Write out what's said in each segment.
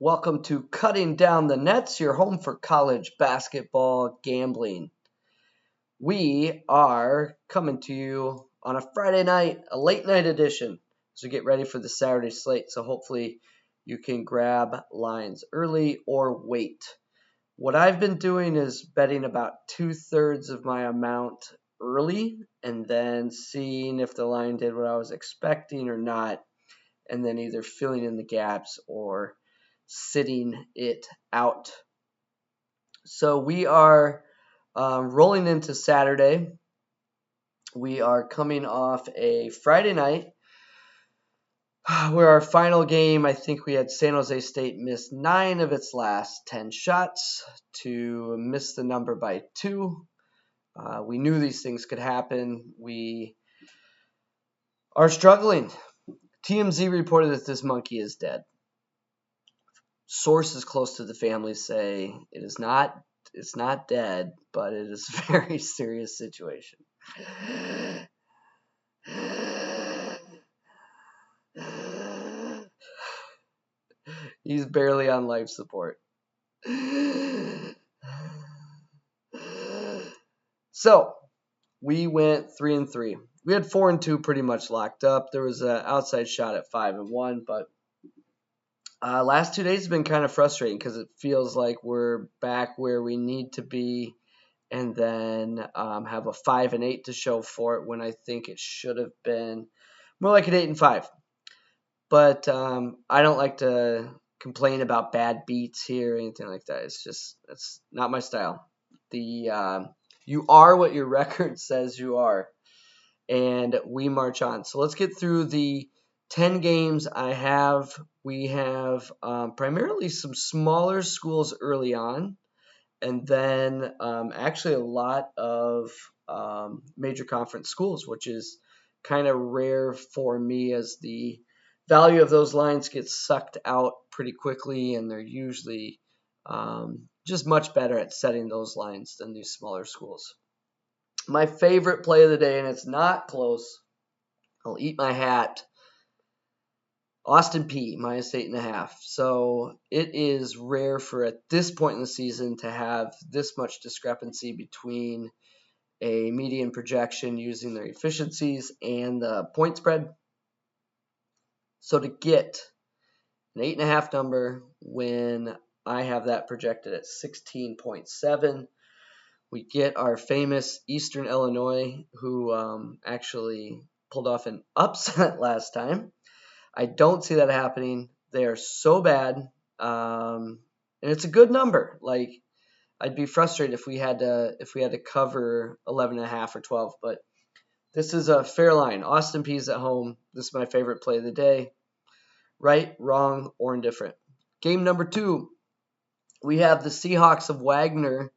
Welcome to Cutting Down the Nets, your home for college basketball gambling. We are coming to you on a Friday night, a late night edition, as we get ready for the Saturday slate. So hopefully you can grab lines early or wait. What I've been doing is betting about 2/3 of my amount early and then seeing if the line did what I was expecting or not, and then either filling in the gaps or sitting it out. So we are rolling into Saturday. We are coming off a Friday night where our final game, I think we had San Jose State miss 9 of its last 10 shots to miss the number by 2. We knew these things could happen. We are struggling. TMZ reported that this monkey is dead. Sources close to the family say it's not dead, but it is a very serious situation. He's barely on life support. So we went 3-3. We had 4-2 pretty much locked up. There was an outside shot at 5-1, but last 2 days have been kind of frustrating because it feels like we're back where we need to be, and then have a 5-8 to show for it when I think it should have been more like an 8-5. But I don't like to complain about bad beats here or anything like that. That's not my style. You are what your record says you are, and we march on. So let's get through the 10 games I have. We have primarily some smaller schools early on, and then actually a lot of major conference schools, which is kind of rare for me as the value of those lines gets sucked out pretty quickly, and they're usually just much better at setting those lines than these smaller schools. My favorite play of the day, and it's not close, I'll eat my hat, Austin Peay, -8.5. So it is rare for at this point in the season to have this much discrepancy between a median projection using their efficiencies and the point spread. So to get an 8.5 number when I have that projected at 16.7, we get our famous Eastern Illinois, who actually pulled off an upset last time. I don't see that happening. They are so bad, and it's a good number. Like, I'd be frustrated if we had to cover 11.5 or 12, but this is a fair line. Austin Peay's at home. This is my favorite play of the day. Right, wrong, or indifferent. Game number 2, we have the Seahawks of Wagner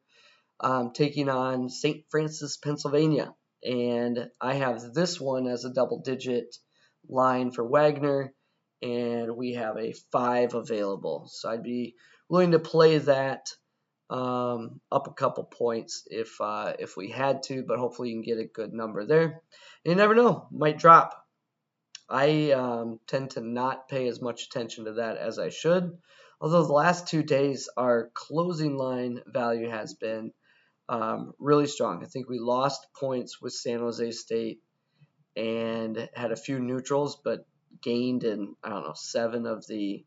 taking on St. Francis, Pennsylvania, and I have this one as a double-digit line for Wagner, and we have a 5 available. So I'd be willing to play that up a couple points if we had to, but hopefully you can get a good number there. And you never know, might drop. I tend to not pay as much attention to that as I should, although the last 2 days our closing line value has been really strong. I think we lost points with San Jose State and had a few neutrals, but gained in, 7 of the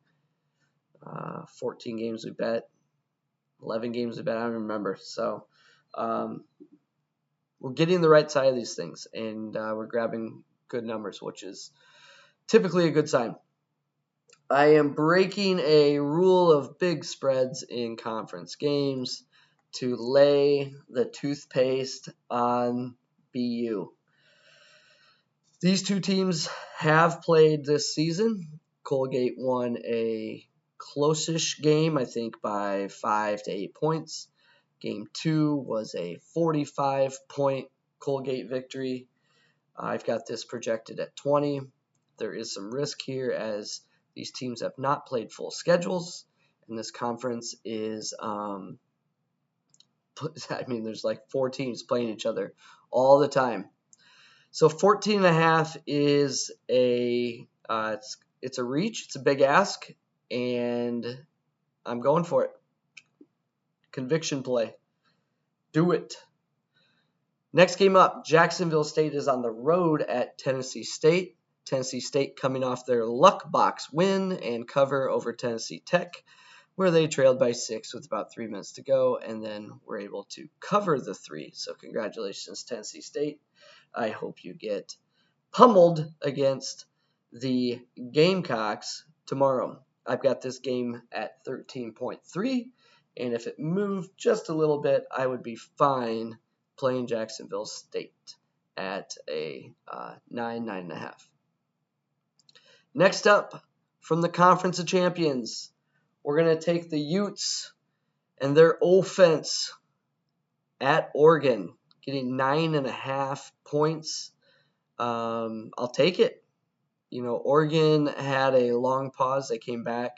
14 games we bet, 11 games we bet, I don't remember. So we're getting the right side of these things, and we're grabbing good numbers, which is typically a good sign. I am breaking a rule of big spreads in conference games to lay the toothpaste on BU. These two teams have played this season. Colgate won a close-ish game, I think, by 5 to 8 points. Game 2 was a 45-point Colgate victory. I've got this projected at 20. There is some risk here as these teams have not played full schedules, and this conference is, there's like 4 teams playing each other all the time. So 14.5 is it's a reach. It's a big ask, and I'm going for it. Conviction play. Do it. Next game up, Jacksonville State is on the road at Tennessee State. Tennessee State coming off their luck box win and cover over Tennessee Tech, where they trailed by 6 with about 3 minutes to go, and then were able to cover the 3. So congratulations, Tennessee State. I hope you get pummeled against the Gamecocks tomorrow. I've got this game at 13.3, and if it moved just a little bit, I would be fine playing Jacksonville State at a 9.5. Next up, from the Conference of Champions, we're going to take the Utes and their offense at Oregon, getting 9.5 points. I'll take it. Oregon had a long pause. They came back.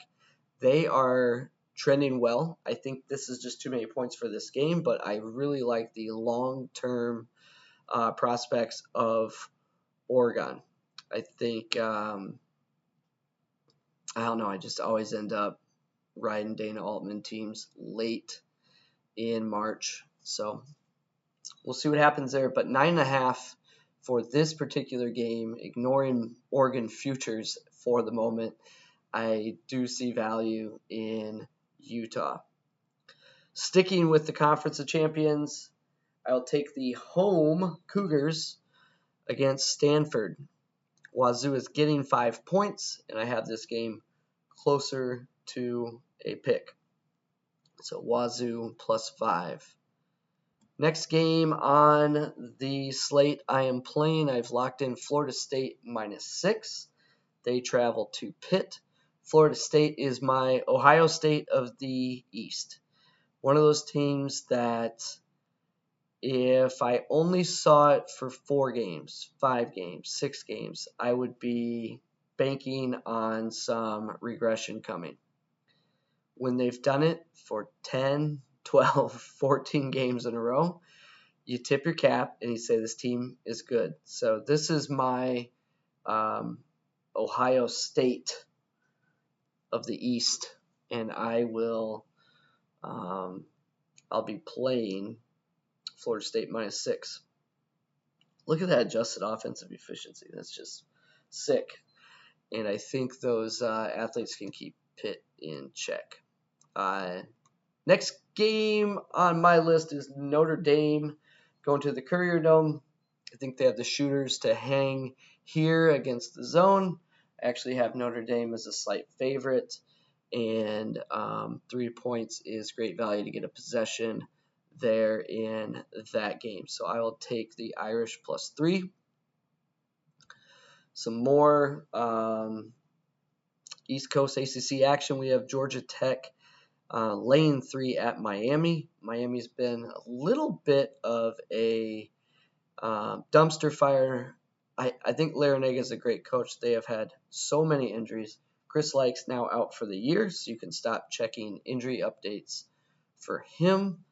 They are trending well. I think this is just too many points for this game, but I really like the long-term prospects of Oregon. I think, I don't know, I just always end up riding Dana Altman teams late in March. So we'll see what happens there. But 9.5 for this particular game, ignoring Oregon futures for the moment, I do see value in Utah. Sticking with the Conference of Champions, I'll take the home Cougars against Stanford. Wazoo is getting 5 points, and I have this game closer to a pick. So Wazoo +5. Next game on the slate I am playing, I've locked in Florida State -6. They travel to Pitt. Florida State is my Ohio State of the East. One of those teams that if I only saw it for 4 games, 5 games, 6 games, I would be banking on some regression coming. When they've done it for 10, 12, 14 games in a row, you tip your cap and you say this team is good. So this is my Ohio State of the East, and I will I'll be playing Florida State -6. Look at that adjusted offensive efficiency. That's just sick. And I think those athletes can keep Pitt in check. Next game on my list is Notre Dame going to the Courier Dome. I think they have the shooters to hang here against the zone. I actually have Notre Dame as a slight favorite, and 3 points is great value to get a possession there in that game. So I will take the Irish +3. Some more East Coast ACC action. We have Georgia Tech laying 3 at Miami. Miami's been a little bit of a dumpster fire. I think Larinaga is a great coach. They have had so many injuries. Chris Like's now out for the year, so you can stop checking injury updates for him.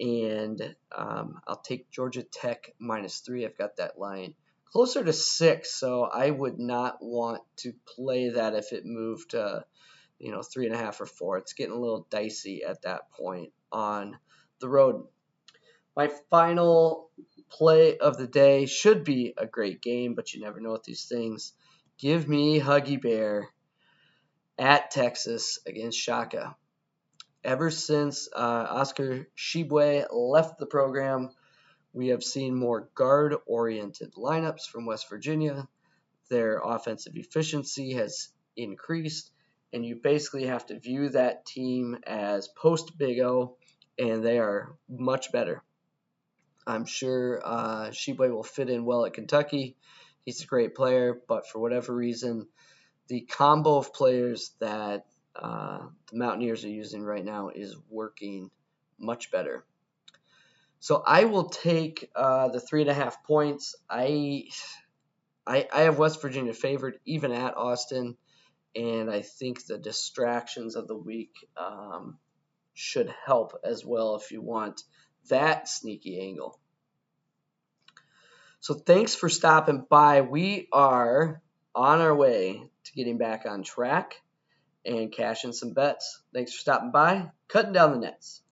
And I'll take Georgia Tech -3. I've got that line closer to 6, so I would not want to play that if it moved to 3.5 or 4. It's getting a little dicey at that point on the road. My final play of the day should be a great game, but you never know with these things. Give me Huggy Bear at Texas against Shaka. Ever since Oscar Tshiebwe left the program, we have seen more guard-oriented lineups from West Virginia. Their offensive efficiency has increased, and you basically have to view that team as post-Big O, and they are much better. I'm sure Tshiebwe will fit in well at Kentucky. He's a great player, but for whatever reason, the combo of players that the Mountaineers are using right now is working much better. So I will take the 3.5 points. I have West Virginia favored even at Austin, and I think the distractions of the week should help as well if you want that sneaky angle. So thanks for stopping by. We are on our way to getting back on track. and cash in some bets. Thanks for stopping by, cutting down the nets.